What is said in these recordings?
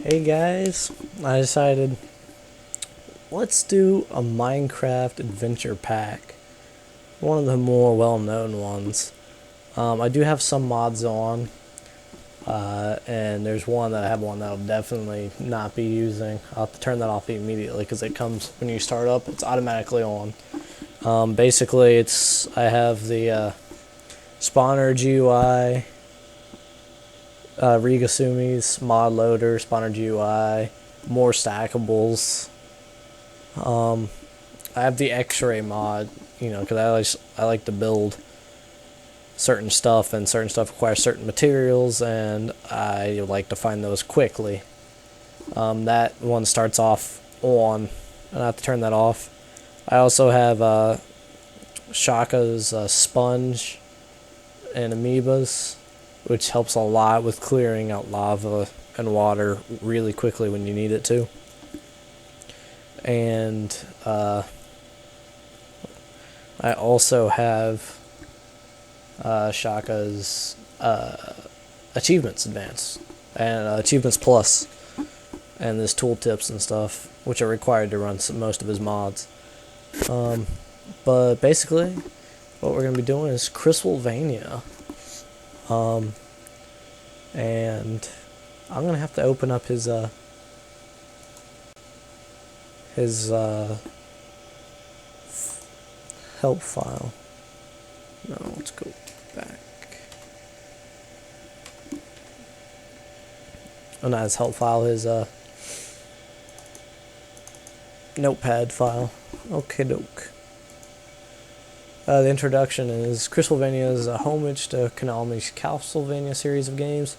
Hey guys, I decided let's do a Minecraft adventure pack. One of the more well-known ones. I do have some mods on, and there's one that I have on that I'll definitely not be using. I'll have to turn that off immediately because it comes when you start up, it's automatically on. Basically, I have the spawner GUI, Rigasumi's mod loader, spawner GUI, more stackables. I have the X-ray mod, because I like to build certain stuff, and certain stuff requires certain materials, and I like to find those quickly. That one starts off on, and I have to turn that off. I also have Shaka's sponge and amoebas, which helps a lot with clearing out lava and water really quickly when you need it to. And I also have Shaka's achievements advance and achievements plus, and his tooltips and stuff, which are required to run most of his mods. But basically, what we're gonna be doing is Criswelvania. And I'm gonna have to open up his help file. No, let's go back. Oh, not his help file, his notepad file. Okay, doke. The introduction is Criswelvania is a homage to Konami's Castlevania series of games.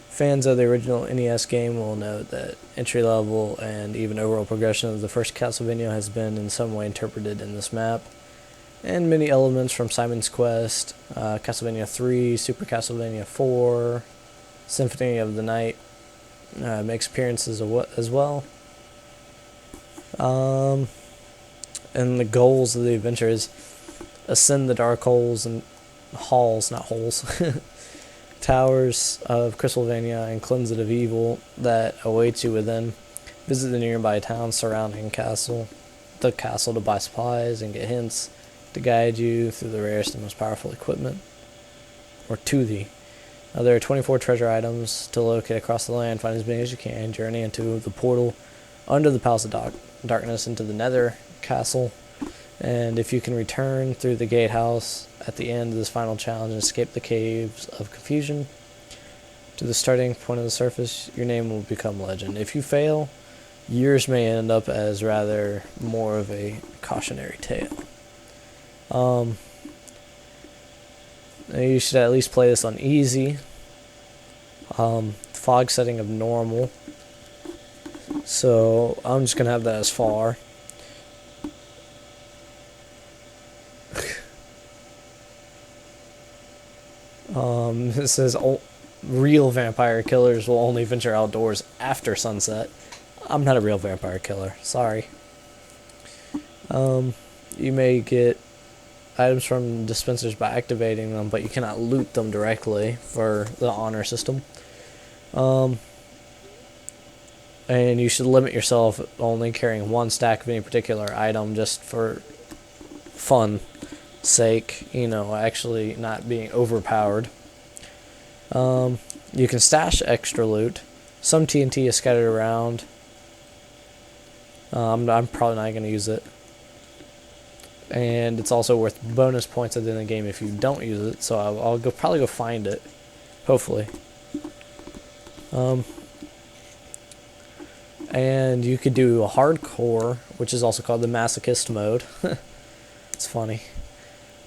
Fans of the original NES game will note that entry level and even overall progression of the first Castlevania has been in some way interpreted in this map, and many elements from Simon's Quest, Castlevania 3, Super Castlevania 4, Symphony of the Night makes appearances as well. And the goals of the adventure is ascend the dark holes and halls, not holes, towers of Criswelvania and cleanse it of evil that awaits you within. Visit the nearby towns surrounding the castle to buy supplies and get hints to guide you through the rarest and most powerful equipment, or to the. There are 24 treasure items to locate across the land. Find as many as you can. Journey into the portal under the Palace of Darkness into the Nether Castle, and if you can return through the gatehouse at the end of this final challenge and escape the caves of confusion to the starting point of the surface, your name will become legend. If you fail, yours may end up as rather more of a cautionary tale. You should at least play this on easy. Fog setting of normal. So I'm just gonna have that as far. It says real vampire killers will only venture outdoors after sunset. I'm not a real vampire killer, sorry. You may get items from dispensers by activating them, but you cannot loot them directly for the honor system. And you should limit yourself only carrying one stack of any particular item just for fun sake, actually not being overpowered. You can stash extra loot. Some TNT is scattered around. I'm probably not going to use it. And it's also worth bonus points at the end of the game if you don't use it, so I'll probably go find it, hopefully. And you could do a hardcore, which is also called the masochist mode. It's funny.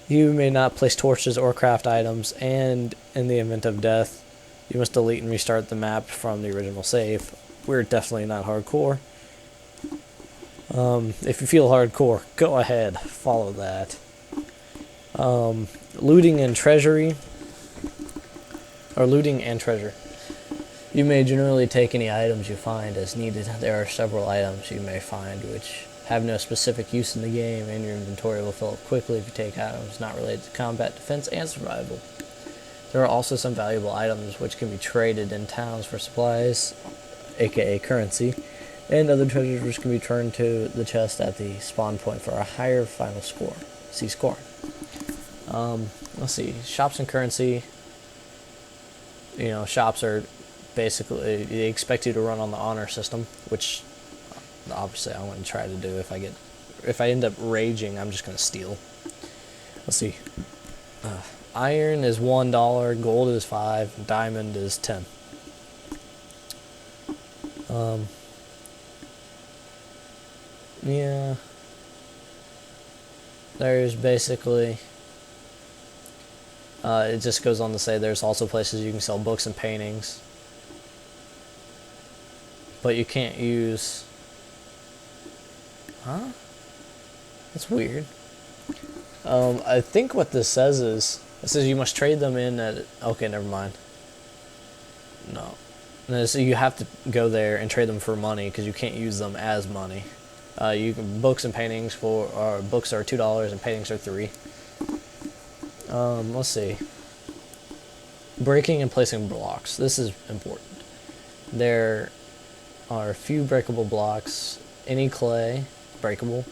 You may not place torches or craft items, and in the event of death, you must delete and restart the map from the original save. We're definitely not hardcore. If you feel hardcore, go ahead, follow that. Looting and treasury, or looting and treasure. You may generally take any items you find as needed. There are several items you may find which have no specific use in the game, and your inventory will fill up quickly if you take items not related to combat, defense, and survival. There are also some valuable items which can be traded in towns for supplies, aka currency, and other treasures which can be turned to the chest at the spawn point for a higher final score. See score. Let's see. Shops and currency. You know, shops are basically, they expect you to run on the honor system, which obviously I want to try to do. If I end up raging, I'm just going to steal. Let's see. Iron is $1, gold is 5, diamond is 10. Yeah. There's basically, it just goes on to say there's also places you can sell books and paintings, but you can't use, huh? That's weird. I think what this says is, it says you must trade them in at, okay, never mind. No. So you have to go there and trade them for money because you can't use them as money. You can, books and paintings books are $2 and paintings are $3. Let's see. Breaking and placing blocks. This is important. There are a few breakable blocks. Any clay, breakable.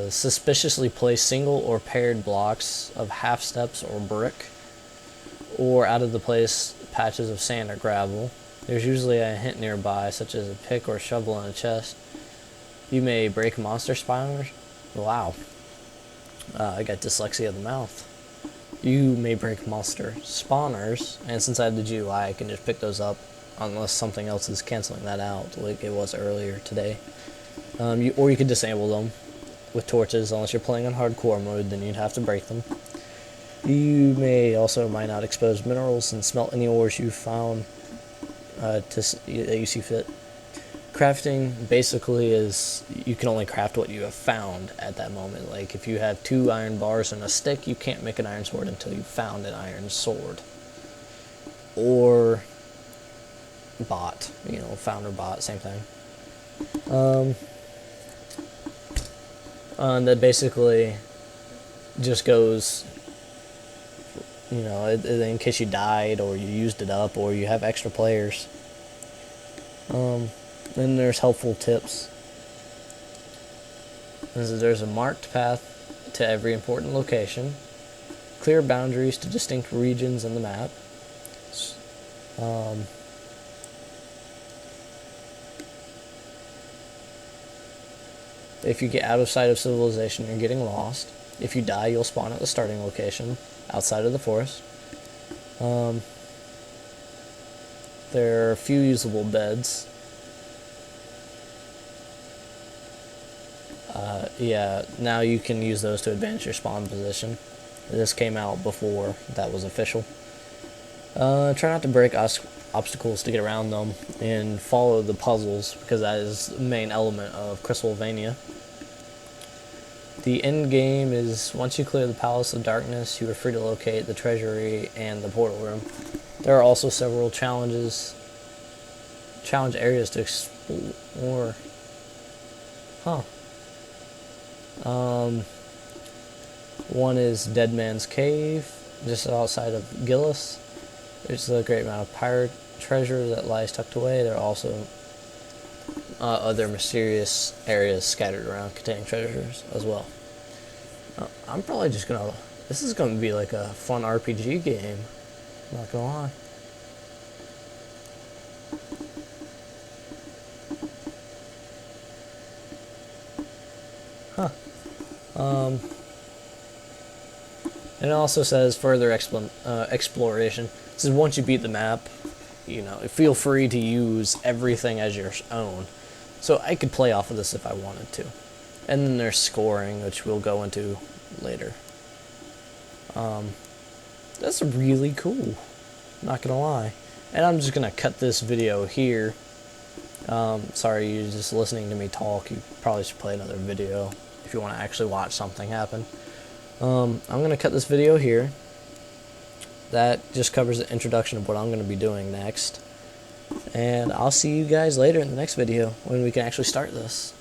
Suspiciously placed single or paired blocks of half steps or brick, or out of the place patches of sand or gravel. There's usually a hint nearby, such as a pick or shovel in a chest. You may break monster spawners. Wow. I got dyslexia of the mouth. You may break monster spawners, and since I have the GUI, I can just pick those up unless something else is canceling that out, like it was earlier today. Or you could disable them with torches. Unless you're playing on hardcore mode, then you'd have to break them. You may also mine out exposed minerals and smelt any ores you found that you see fit. Crafting basically is you can only craft what you have found at that moment. Like if you have 2 iron bars and a stick, you can't make an iron sword until you've found an iron sword. Or bot, you know, found or bot, same thing. That basically just goes, you know, in case you died or you used it up or you have extra players. Then there's helpful tips. There's a marked path to every important location. Clear boundaries to distinct regions in the map. If you get out of sight of civilization, you're getting lost. If you die, you'll spawn at the starting location, outside of the forest. There are a few usable beds. Yeah, now you can use those to advance your spawn position. This came out before that was official. Try not to break obstacles to get around them, and follow the puzzles, because that is the main element of Criswelvania. The end game is, once you clear the Palace of Darkness, you are free to locate the treasury and the portal room. There are also several challenge areas to explore. One is Dead Man's Cave, just outside of Gillis. There's a great amount of pirate treasure that lies tucked away. There are also other mysterious areas scattered around containing treasures as well. I'm probably just gonna, this is gonna be like a fun RPG game, I'm not gonna lie. And it also says further exploration. This is once you beat the map, you know, feel free to use everything as your own. So I could play off of this if I wanted to. And then there's scoring, which we'll go into later. That's really cool, not gonna lie. And I'm just gonna cut this video here. Sorry, you're just listening to me talk. You probably should play another video if you want to actually watch something happen. I'm gonna cut this video here. That just covers the introduction of what I'm going to be doing next. And I'll see you guys later in the next video when we can actually start this.